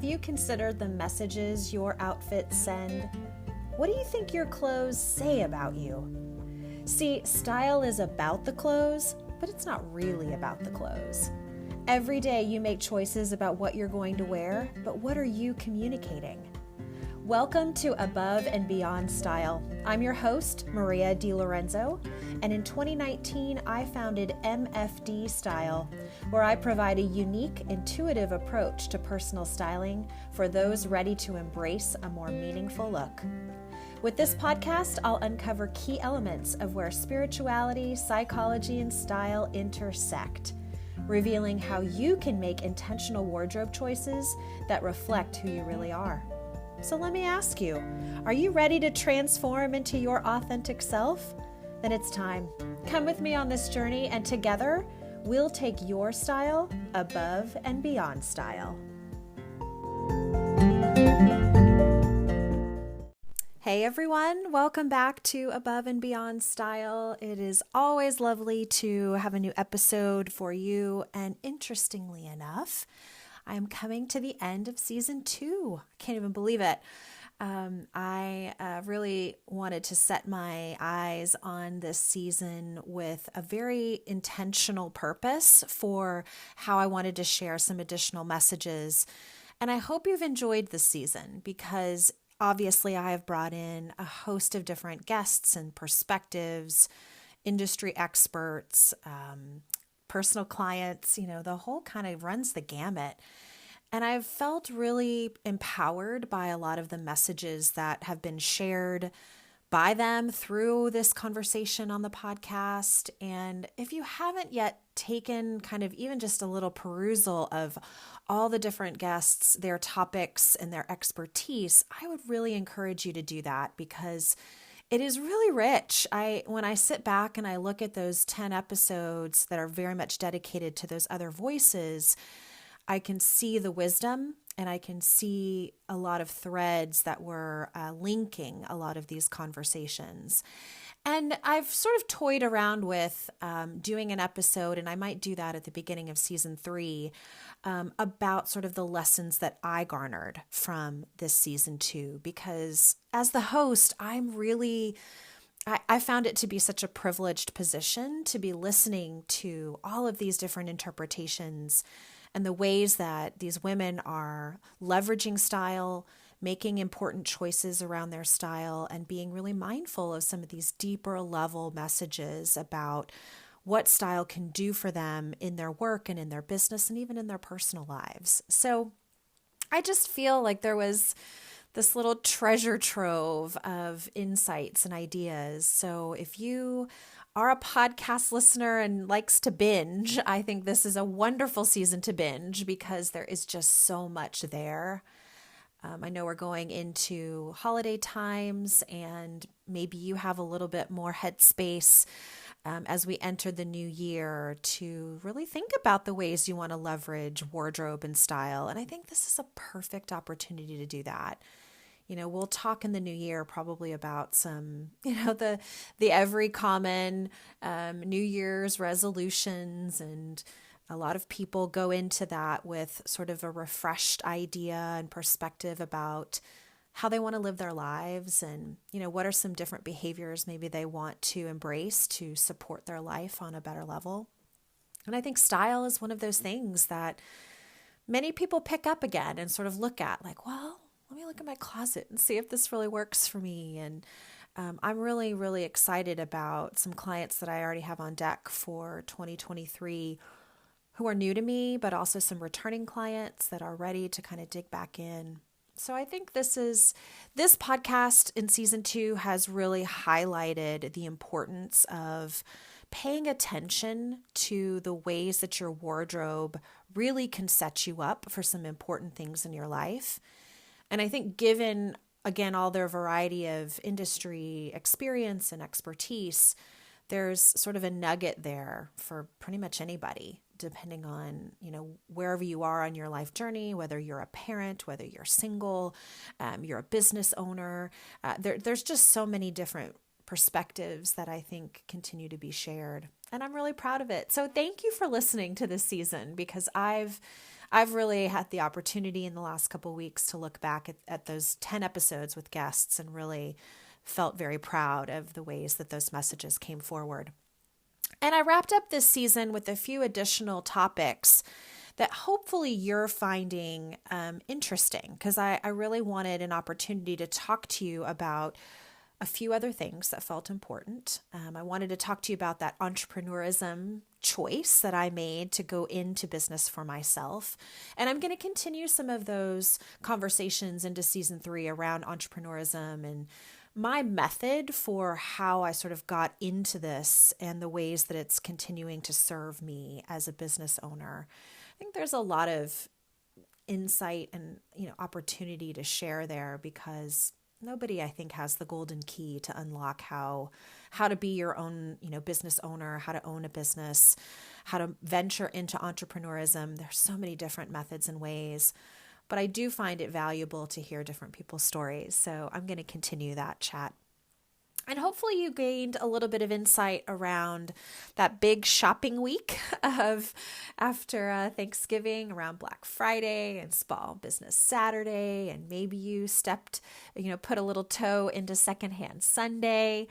you considered the messages your outfits send? What do you think your clothes say about you? See, style is about the clothes, but it's not really about the clothes. Every day you make choices about what you're going to wear, but what are you communicating? Welcome to Above and Beyond Style. I'm your host, Maria DiLorenzo, and in 2019, I founded MFD Style, where I provide a unique, intuitive approach to personal styling for those ready to embrace a more meaningful look. With this podcast, I'll uncover key elements of where spirituality, psychology, and style intersect, revealing how you can make intentional wardrobe choices that reflect who you really are. So let me ask you, are you ready to transform into your authentic self? Then it's time. Come with me on this journey, and together we'll take your style above and beyond style. Hey everyone, welcome back to Above and Beyond Style. It is always lovely to have a new episode for you, and interestingly enough, I am coming to the end of season 2. I can't even believe it. I really wanted to set my eyes on this season with a very intentional purpose for how I wanted to share some additional messages. And I hope you've enjoyed this season because obviously I have brought in a host of different guests and perspectives, industry experts, personal clients, the whole kind of runs the gamut. And I've felt really empowered by a lot of the messages that have been shared by them through this conversation on the podcast. And if you haven't yet taken kind of even just a little perusal of all the different guests, their topics, and their expertise, I would really encourage you to do that because it is really rich. When I sit back and I look at those 10 episodes that are very much dedicated to those other voices, I can see the wisdom and I can see a lot of threads that were linking a lot of these conversations. And I've sort of toyed around with doing an episode, and I might do that at the beginning of season 3, about sort of the lessons that I garnered from this season 2, because as the host, I found it to be such a privileged position to be listening to all of these different interpretations and the ways that these women are leveraging style, making important choices around their style, and being really mindful of some of these deeper level messages about what style can do for them in their work and in their business and even in their personal lives. So I just feel like there was this little treasure trove of insights and ideas. So if you are a podcast listener and likes to binge, I think this is a wonderful season to binge because there is just so much there. I know we're going into holiday times, and maybe you have a little bit more headspace as we enter the new year to really think about the ways you want to leverage wardrobe and style. And I think this is a perfect opportunity to do that. We'll talk in the new year probably about some, the every common New Year's resolutions, and a lot of people go into that with sort of a refreshed idea and perspective about how they want to live their lives and, what are some different behaviors maybe they want to embrace to support their life on a better level. And I think style is one of those things that many people pick up again and sort of look at like, well, let me look at my closet and see if this really works for me. And I'm really, really excited about some clients that I already have on deck for 2023 who are new to me, but also some returning clients that are ready to kind of dig back in. So I think this podcast in season 2 has really highlighted the importance of paying attention to the ways that your wardrobe really can set you up for some important things in your life. And I think given, again, all their variety of industry experience and expertise, there's sort of a nugget there for pretty much anybody, depending on, wherever you are on your life journey, whether you're a parent, whether you're single, you're a business owner. There's just so many different perspectives that I think continue to be shared. And I'm really proud of it. So thank you for listening to this season, because I've really had the opportunity in the last couple of weeks to look back at those 10 episodes with guests and really felt very proud of the ways that those messages came forward. And I wrapped up this season with a few additional topics that hopefully you're finding interesting, because I really wanted an opportunity to talk to you about a few other things that felt important. I wanted to talk to you about that entrepreneurism choice that I made to go into business for myself. And I'm going to continue some of those conversations into season 3 around entrepreneurism and my method for how I sort of got into this and the ways that it's continuing to serve me as a business owner. I think there's a lot of insight and opportunity to share there, because nobody, I think, has the golden key to unlock how to be your own, business owner, how to own a business, how to venture into entrepreneurism. There's so many different methods and ways, but I do find it valuable to hear different people's stories. So I'm going to continue that chat. And hopefully you gained a little bit of insight around that big shopping week of after Thanksgiving, around Black Friday and Small Business Saturday. And maybe you put a little toe into Secondhand Sunday,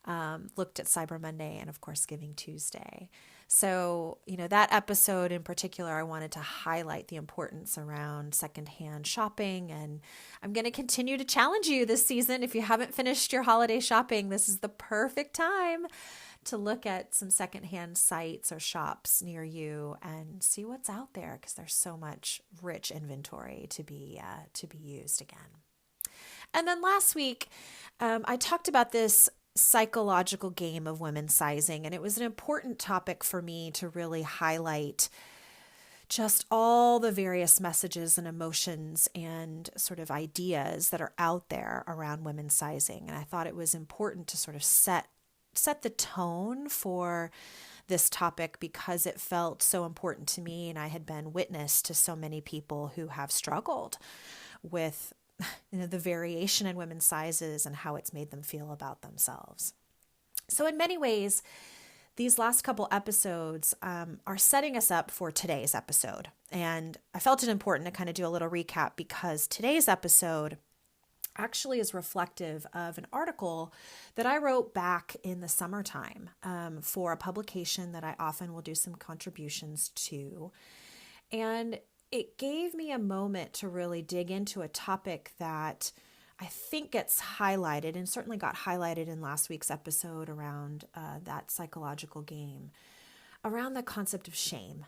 looked at Cyber Monday, and of course Giving Tuesday. So, that episode in particular, I wanted to highlight the importance around secondhand shopping. And I'm going to continue to challenge you this season. If you haven't finished your holiday shopping, this is the perfect time to look at some secondhand sites or shops near you and see what's out there, because there's so much rich inventory to be used again. And then last week, I talked about this psychological game of women sizing. And it was an important topic for me to really highlight just all the various messages and emotions and sort of ideas that are out there around women sizing. And I thought it was important to sort of set the tone for this topic, because it felt so important to me. And I had been witness to so many people who have struggled with the variation in women's sizes and how it's made them feel about themselves. So in many ways, these last couple episodes are setting us up for today's episode. And I felt it important to kind of do a little recap, because today's episode actually is reflective of an article that I wrote back in the summertime for a publication that I often will do some contributions to. And it gave me a moment to really dig into a topic that I think gets highlighted, and certainly got highlighted in last week's episode around that psychological game, around the concept of shame.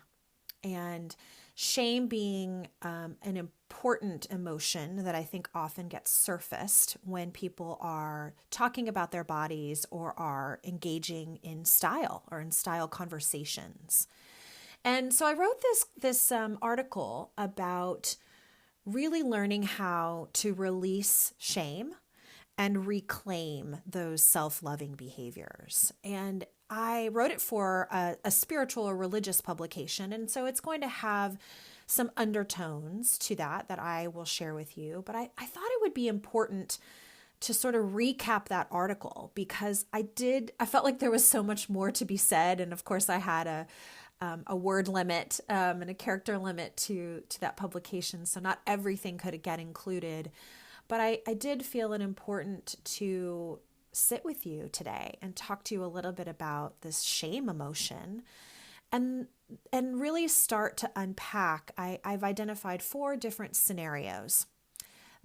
And shame being an important emotion that I think often gets surfaced when people are talking about their bodies or are engaging in style or in style conversations. And so I wrote this article about really learning how to release shame and reclaim those self-loving behaviors. And I wrote it for a spiritual or religious publication. And so it's going to have some undertones to that I will share with you. But I thought it would be important to sort of recap that article, because I felt like there was so much more to be said. And of course I had a word limit and a character limit to that publication. So not everything could get included, but I did feel it important to sit with you today and talk to you a little bit about this shame emotion and really start to unpack. I've identified 4 different scenarios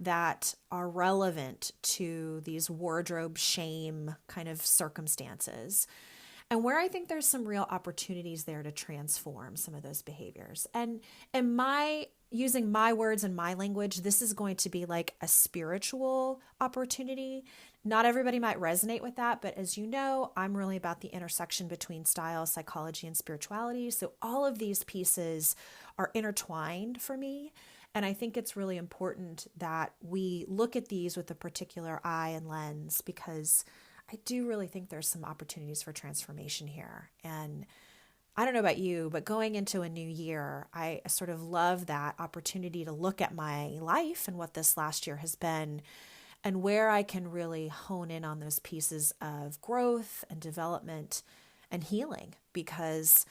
that are relevant to these wardrobe shame kind of circumstances, and where I think there's some real opportunities there to transform some of those behaviors. And using my words and my language, this is going to be like a spiritual opportunity. Not everybody might resonate with that, but as you know, I'm really about the intersection between style, psychology, and spirituality. So all of these pieces are intertwined for me. And I think it's really important that we look at these with a particular eye and lens, because I do really think there's some opportunities for transformation here. And I don't know about you, but going into a new year, I sort of love that opportunity to look at my life and what this last year has been, and where I can really hone in on those pieces of growth and development and healing, because,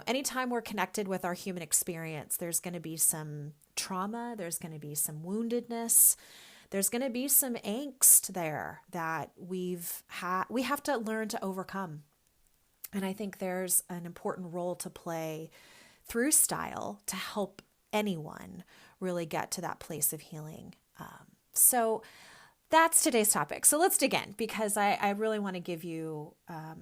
anytime we're connected with our human experience, there's going to be some trauma, there's going to be some woundedness, there's going to be some angst there that we have to learn to overcome. And I think there's an important role to play through style to help anyone really get to that place of healing. So that's today's topic. So let's dig in, because I really want to give you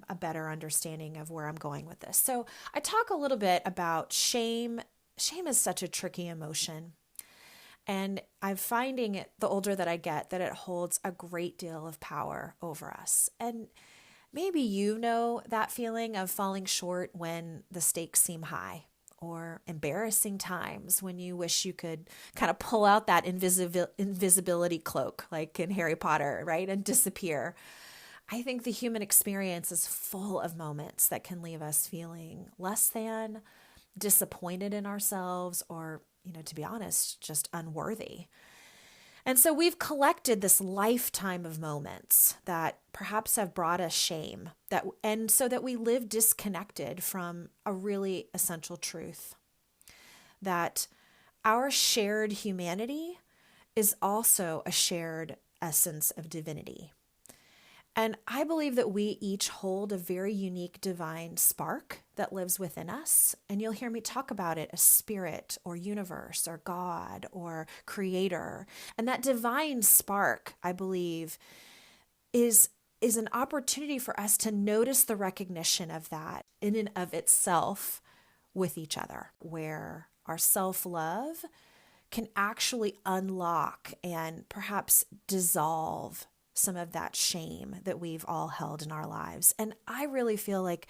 a better understanding of where I'm going with this. So I talk a little bit about shame. Shame is such a tricky emotion. And I'm finding it, the older that I get, that it holds a great deal of power over us. And maybe you know that feeling of falling short when the stakes seem high, or embarrassing times when you wish you could kind of pull out that invisibility cloak like in Harry Potter, right? And disappear. I think the human experience is full of moments that can leave us feeling less than, disappointed in ourselves, or, to be honest, just unworthy. And so we've collected this lifetime of moments that perhaps have brought us shame, and so that we live disconnected from a really essential truth, that our shared humanity is also a shared essence of divinity. And I believe that we each hold a very unique divine spark that lives within us. And you'll hear me talk about it as spirit or universe or God or creator. And that divine spark, I believe, is an opportunity for us to notice the recognition of that in and of itself with each other, where our self-love can actually unlock and perhaps dissolve some of that shame that we've all held in our lives. And I really feel like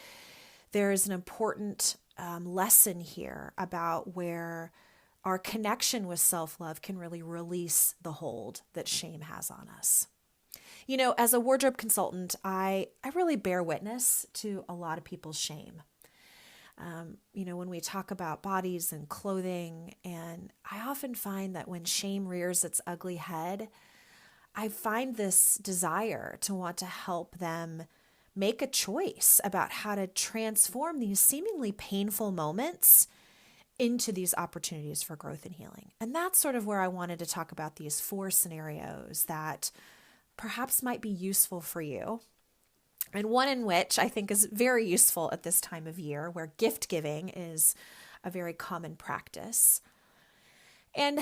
there is an important lesson here about where our connection with self-love can really release the hold that shame has on us. As a wardrobe consultant, I really bear witness to a lot of people's shame. When we talk about bodies and clothing, and I often find that when shame rears its ugly head, I find this desire to want to help them make a choice about how to transform these seemingly painful moments into these opportunities for growth and healing. And that's sort of where I wanted to talk about these 4 scenarios that perhaps might be useful for you. And one in which I think is very useful at this time of year, where gift giving is a very common practice. And,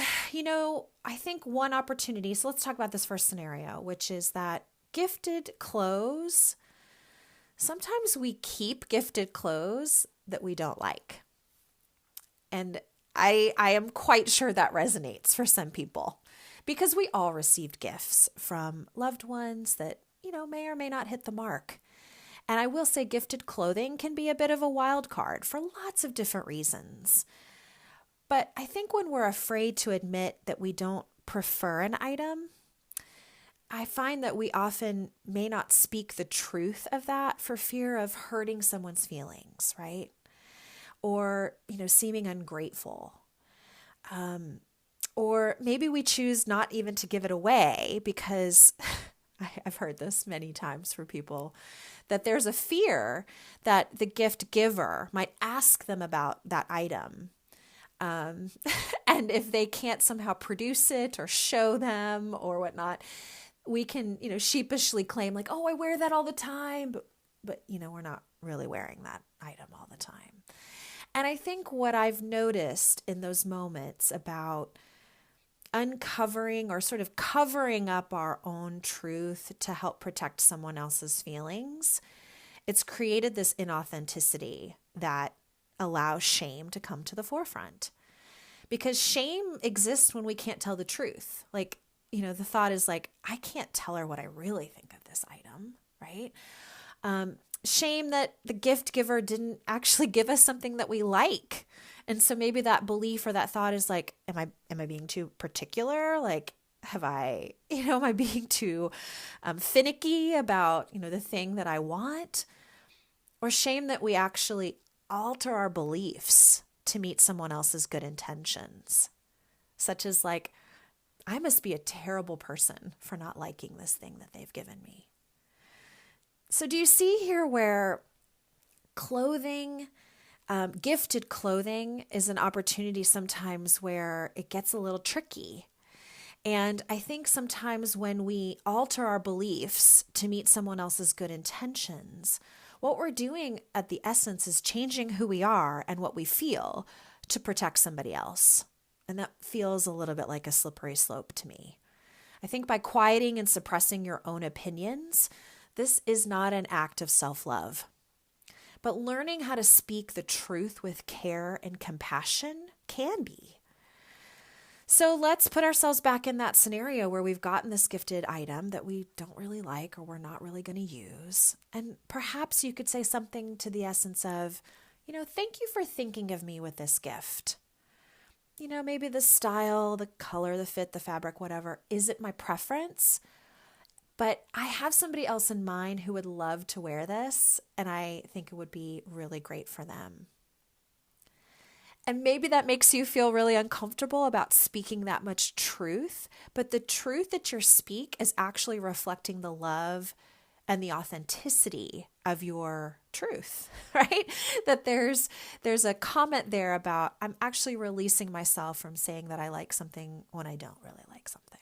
I think one opportunity, so let's talk about this first scenario, which is that gifted clothes, sometimes we keep gifted clothes that we don't like. And I am quite sure that resonates for some people, because we all received gifts from loved ones that, may or may not hit the mark. And I will say gifted clothing can be a bit of a wild card for lots of different reasons. But I think when we're afraid to admit that we don't prefer an item, I find that we often may not speak the truth of that for fear of hurting someone's feelings, right? Or, seeming ungrateful. Or maybe we choose not even to give it away because I've heard this many times for people, that there's a fear that the gift giver might ask them about that item. And if they can't somehow produce it or show them or whatnot, we can, sheepishly claim like, oh, I wear that all the time. But we're not really wearing that item all the time. And I think what I've noticed in those moments about uncovering or sort of covering up our own truth to help protect someone else's feelings, it's created this inauthenticity that allows shame to come to the forefront. Because shame exists when we can't tell the truth. Like, the thought is like, I can't tell her what I really think of this item, right? Shame that the gift giver didn't actually give us something that we like. And so maybe that belief or that thought is like, am I being too particular? Like, am I being too finicky about, the thing that I want? Or shame that we actually alter our beliefs to meet someone else's good intentions, such as like, I must be a terrible person for not liking this thing that they've given me. So do you see here where Clothing, gifted clothing is an opportunity sometimes where it gets a little tricky. And I think sometimes when we alter our beliefs to meet someone else's good intentions, what we're doing at the essence is changing who we are and what we feel to protect somebody else. And that feels a little bit like a slippery slope to me. I think by quieting and suppressing your own opinions, this is not an act of self-love. But learning how to speak the truth with care and compassion can be. So let's put ourselves back in that scenario where we've gotten this gifted item that we don't really like or we're not really going to use. And perhaps you could say something to the essence of, thank you for thinking of me with this gift. Maybe the style, the color, the fit, the fabric, whatever, isn't my preference. But I have somebody else in mind who would love to wear this, and I think it would be really great for them. And maybe that makes you feel really uncomfortable about speaking that much truth, but the truth that you speak is actually reflecting the love and the authenticity of your truth, right? That there's a comment there about I'm actually releasing myself from saying that I like something when I don't really like something.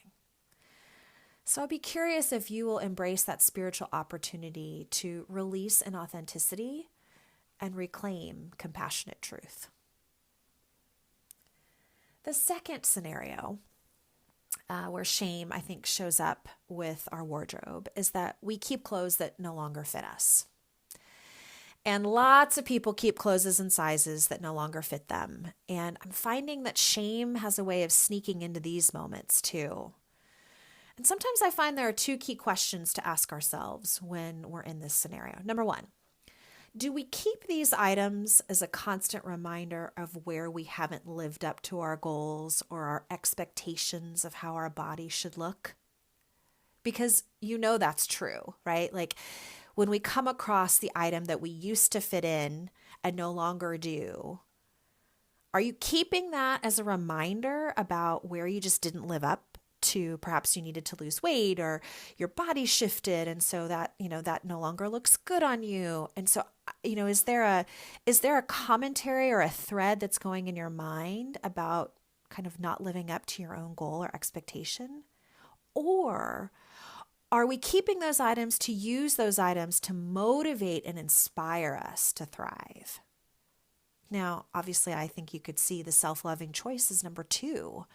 So I'll be curious if you will embrace that spiritual opportunity to release in authenticity and reclaim compassionate truth. The second scenario where shame, I think, shows up with our wardrobe is that we keep clothes that no longer fit us. And lots of people keep clothes and sizes that no longer fit them. And I'm finding that shame has a way of sneaking into these moments too. And sometimes I find there are two key questions to ask ourselves when we're in this scenario. Number one, do we keep these items as a constant reminder of where we haven't lived up to our goals or our expectations of how our body should look? Because that's true, right? Like when we come across the item that we used to fit in and no longer do, are you keeping that as a reminder about where you just didn't live up to? Perhaps you needed to lose weight or your body shifted, and so that that no longer looks good on you. And so is there a commentary or a thread that's going in your mind about kind of not living up to your own goal or expectation? Or are we keeping those items to use those items to motivate and inspire us to thrive? Now, obviously, I think you could see the self-loving choice is number two.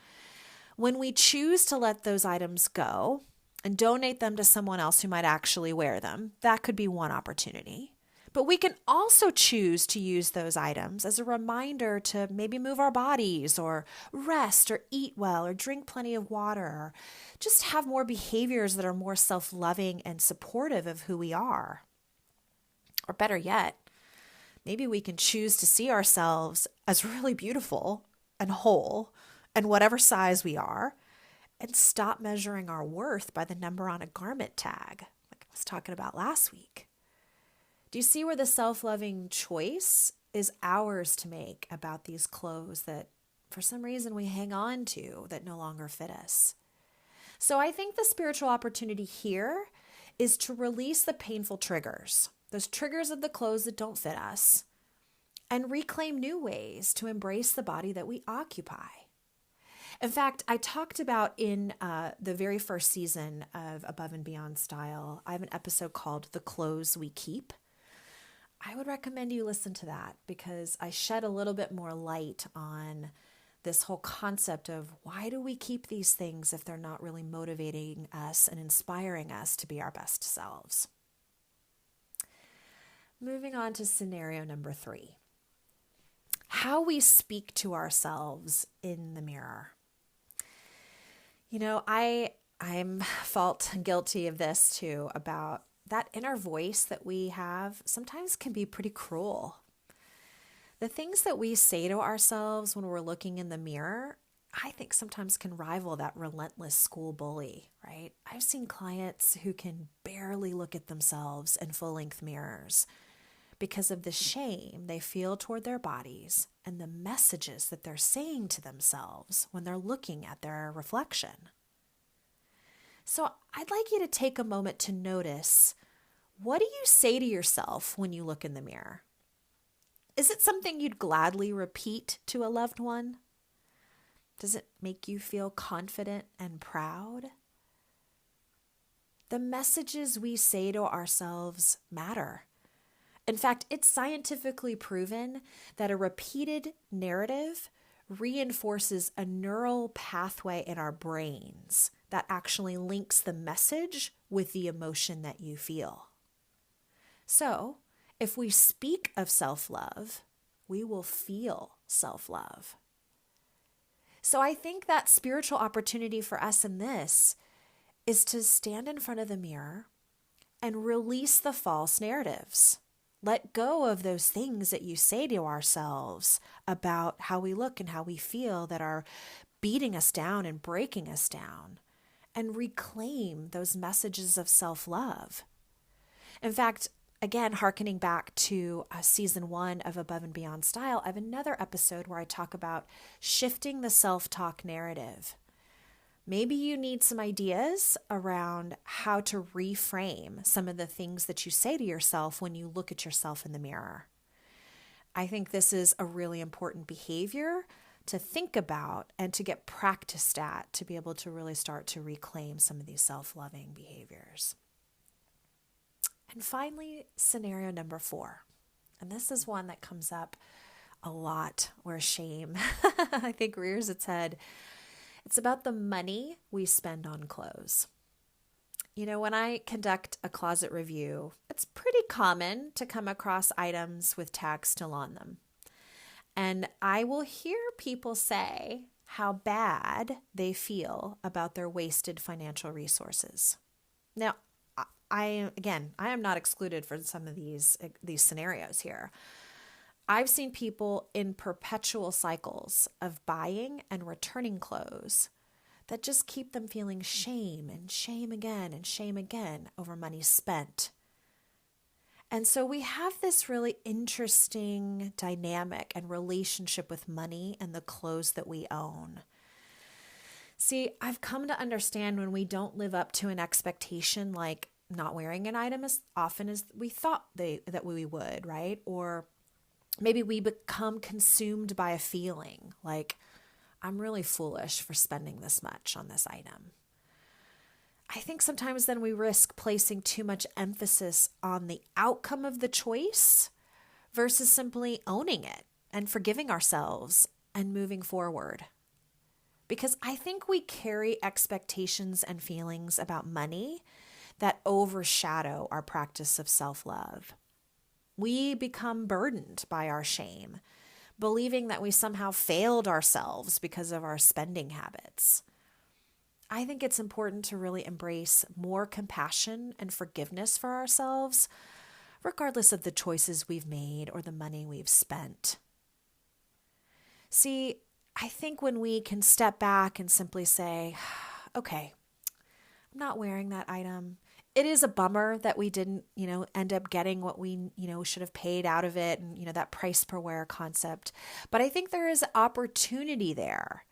When we choose to let those items go and donate them to someone else who might actually wear them, that could be one opportunity. But we can also choose to use those items as a reminder to maybe move our bodies or rest or eat well or drink plenty of water or just have more behaviors that are more self-loving and supportive of who we are. Or better yet, maybe we can choose to see ourselves as really beautiful and whole and whatever size we are, and stop measuring our worth by the number on a garment tag, like I was talking about last week. Do you see where the self-loving choice is ours to make about these clothes that for some reason we hang on to that no longer fit us? So I think the spiritual opportunity here is to release the painful triggers, those triggers of the clothes that don't fit us, and reclaim new ways to embrace the body that we occupy. In fact, I talked about in the very first season of Above and Beyond Style, I have an episode called The Clothes We Keep. I would recommend you listen to that because I shed a little bit more light on this whole concept of why do we keep these things if they're not really motivating us and inspiring us to be our best selves. Moving on to scenario number 3. How we speak to ourselves in the mirror. I'm felt guilty of this too, about that inner voice that we have sometimes can be pretty cruel. The things that we say to ourselves when we're looking in the mirror, I think sometimes can rival that relentless school bully, right? I've seen clients who can barely look at themselves in full-length mirrors because of the shame they feel toward their bodies and the messages that they're saying to themselves when they're looking at their reflection. So I'd like you to take a moment to notice, what do you say to yourself when you look in the mirror? Is it something you'd gladly repeat to a loved one? Does it make you feel confident and proud? The messages we say to ourselves matter. In fact, it's scientifically proven that a repeated narrative reinforces a neural pathway in our brains that actually links the message with the emotion that you feel. So, if we speak of self-love, we will feel self-love. So I think that spiritual opportunity for us in this is to stand in front of the mirror and release the false narratives. Let go of those things that you say to ourselves about how we look and how we feel that are beating us down and breaking us down, and reclaim those messages of self-love. In fact, again, hearkening back to season 1 of Above and Beyond Style, I have another episode where I talk about shifting the self-talk narrative. Maybe you need some ideas around how to reframe some of the things that you say to yourself when you look at yourself in the mirror. I think this is a really important behavior to think about and to get practiced at to be able to really start to reclaim some of these self-loving behaviors. And finally, scenario number 4. And this is one that comes up a lot where shame, I think, rears its head. It's about the money we spend on clothes. You know, when I conduct a closet review, it's pretty common to come across items with tags still on them. And I will hear people say how bad they feel about their wasted financial resources. Now, I am not excluded from some of these scenarios here. I've seen people in perpetual cycles of buying and returning clothes that just keep them feeling shame and shame again and shame again over money spent. And so we have this really interesting dynamic and relationship with money and the clothes that we own. See, I've come to understand when we don't live up to an expectation, like not wearing an item as often as we thought that we would, right? Or maybe we become consumed by a feeling like, I'm really foolish for spending this much on this item. I think sometimes then we risk placing too much emphasis on the outcome of the choice versus simply owning it and forgiving ourselves and moving forward. Because I think we carry expectations and feelings about money that overshadow our practice of self-love. We become burdened by our shame, believing that we somehow failed ourselves because of our spending habits. I think it's important to really embrace more compassion and forgiveness for ourselves, regardless of the choices we've made or the money we've spent. See, I think when we can step back and simply say, okay, I'm not wearing that item. It is a bummer that we didn't, end up getting what we, should have paid out of it and, that price per wear concept. But I think there is opportunity there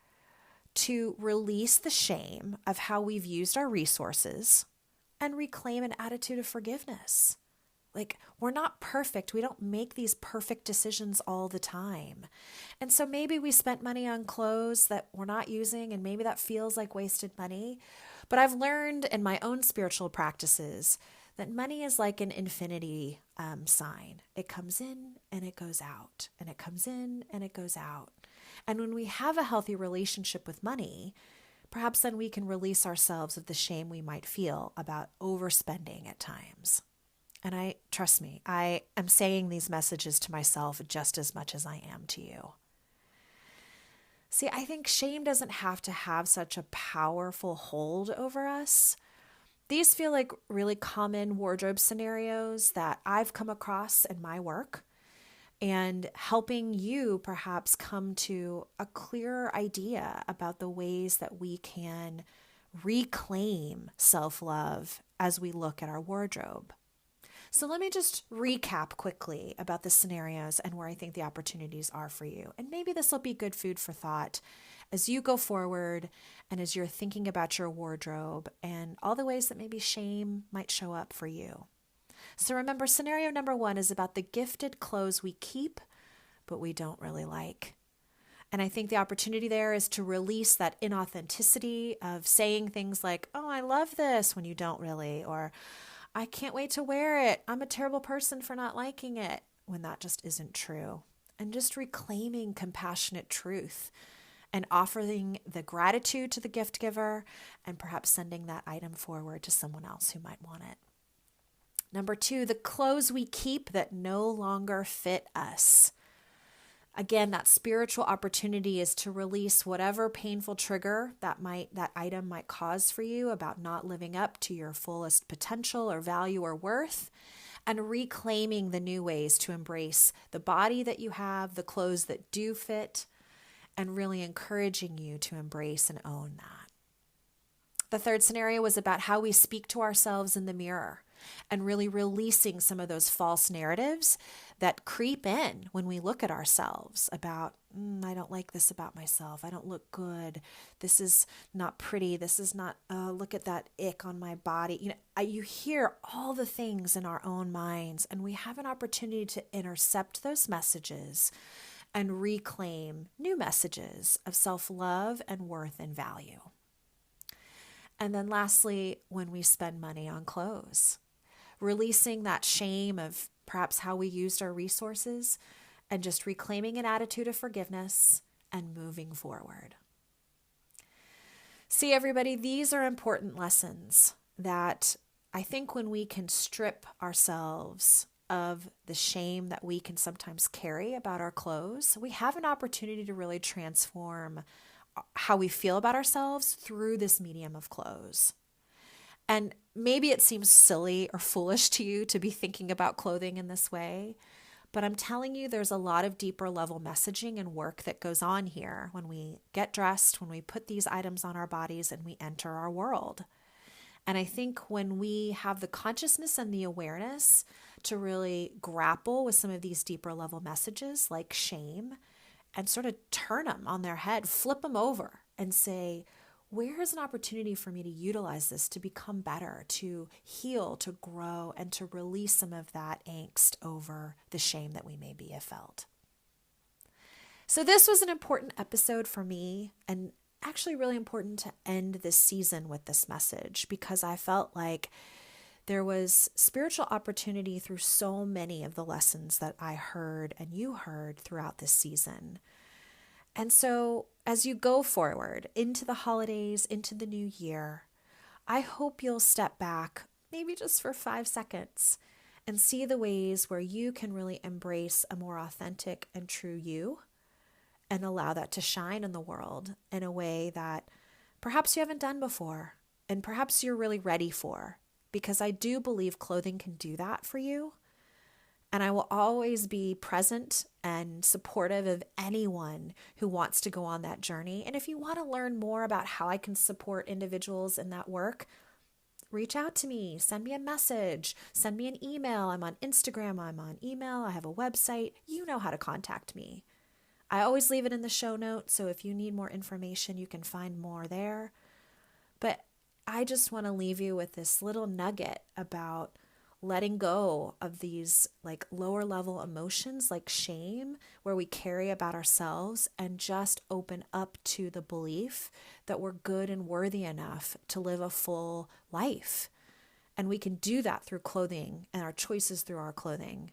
to release the shame of how we've used our resources and reclaim an attitude of forgiveness. Like, we're not perfect. We don't make these perfect decisions all the time. And so maybe we spent money on clothes that we're not using, and maybe that feels like wasted money. But I've learned in my own spiritual practices that money is like an infinity sign. It comes in and it goes out, and it comes in and it goes out. And when we have a healthy relationship with money, perhaps then we can release ourselves of the shame we might feel about overspending at times. And trust me, I am saying these messages to myself just as much as I am to you. See, I think shame doesn't have to have such a powerful hold over us. These feel like really common wardrobe scenarios that I've come across in my work, and helping you perhaps come to a clearer idea about the ways that we can reclaim self-love as we look at our wardrobe. So let me just recap quickly about the scenarios and where I think the opportunities are for you. And maybe this will be good food for thought as you go forward and as you're thinking about your wardrobe and all the ways that maybe shame might show up for you. So remember, scenario number 1 is about the gifted clothes we keep but we don't really like. And I think the opportunity there is to release that inauthenticity of saying things like, oh, I love this, when you don't really, or I can't wait to wear it. I'm a terrible person for not liking it, when that just isn't true. And just reclaiming compassionate truth and offering the gratitude to the gift giver and perhaps sending that item forward to someone else who might want it. Number 2, the clothes we keep that no longer fit us. Again, that spiritual opportunity is to release whatever painful trigger that item might cause for you about not living up to your fullest potential or value or worth, and reclaiming the new ways to embrace the body that you have, the clothes that do fit, and really encouraging you to embrace and own that. The third scenario was about how we speak to ourselves in the mirror and really releasing some of those false narratives that creep in when we look at ourselves about, I don't like this about myself. I don't look good. This is not pretty. This is not, look at that ick on my body. You hear all the things in our own minds, and we have an opportunity to intercept those messages and reclaim new messages of self-love and worth and value. And then lastly, when we spend money on clothes, releasing that shame of perhaps how we used our resources and just reclaiming an attitude of forgiveness and moving forward. See, everybody, these are important lessons that I think when we can strip ourselves of the shame that we can sometimes carry about our clothes, we have an opportunity to really transform how we feel about ourselves through this medium of clothes. And maybe it seems silly or foolish to you to be thinking about clothing in this way, but I'm telling you, there's a lot of deeper level messaging and work that goes on here when we get dressed, when we put these items on our bodies and we enter our world. And I think when we have the consciousness and the awareness to really grapple with some of these deeper level messages like shame and sort of turn them on their head, flip them over and say, where is an opportunity for me to utilize this to become better, to heal, to grow, and to release some of that angst over the shame that we maybe have felt? So this was an important episode for me, and actually really important to end this season with this message, because I felt like there was spiritual opportunity through so many of the lessons that I heard and you heard throughout this season. And so as you go forward into the holidays, into the new year, I hope you'll step back, maybe just for 5 seconds, and see the ways where you can really embrace a more authentic and true you and allow that to shine in the world in a way that perhaps you haven't done before and perhaps you're really ready for, because I do believe clothing can do that for you. And I will always be present and supportive of anyone who wants to go on that journey. And if you want to learn more about how I can support individuals in that work, reach out to me, send me a message, send me an email. I'm on Instagram, I'm on email, I have a website. You know how to contact me. I always leave it in the show notes, so if you need more information, you can find more there. But I just want to leave you with this little nugget about letting go of these like lower level emotions like shame, where we carry about ourselves, and just open up to the belief that we're good and worthy enough to live a full life. And we can do that through clothing and our choices through our clothing.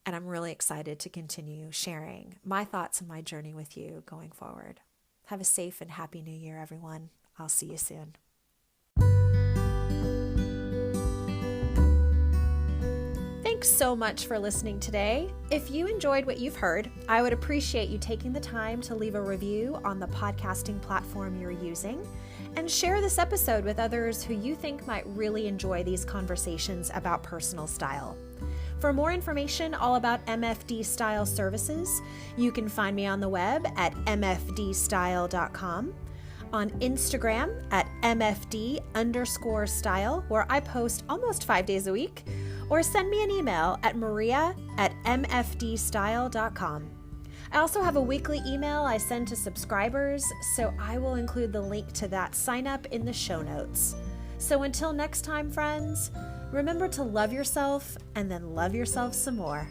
And I'm really excited to continue sharing my thoughts and my journey with you going forward. Have a safe and happy new year, everyone. I'll see you soon. Thanks so much for listening today. If you enjoyed what you've heard, I would appreciate you taking the time to leave a review on the podcasting platform you're using, and share this episode with others who you think might really enjoy these conversations about personal style. For more information all about MFD Style services, you can find me on the web at mfdstyle.com, on Instagram at mfd_style, where I post almost 5 days a week, or send me an email at maria@mfdstyle.com. I also have a weekly email I send to subscribers, so I will include the link to that sign up in the show notes. So until next time, friends, remember to love yourself and then love yourself some more.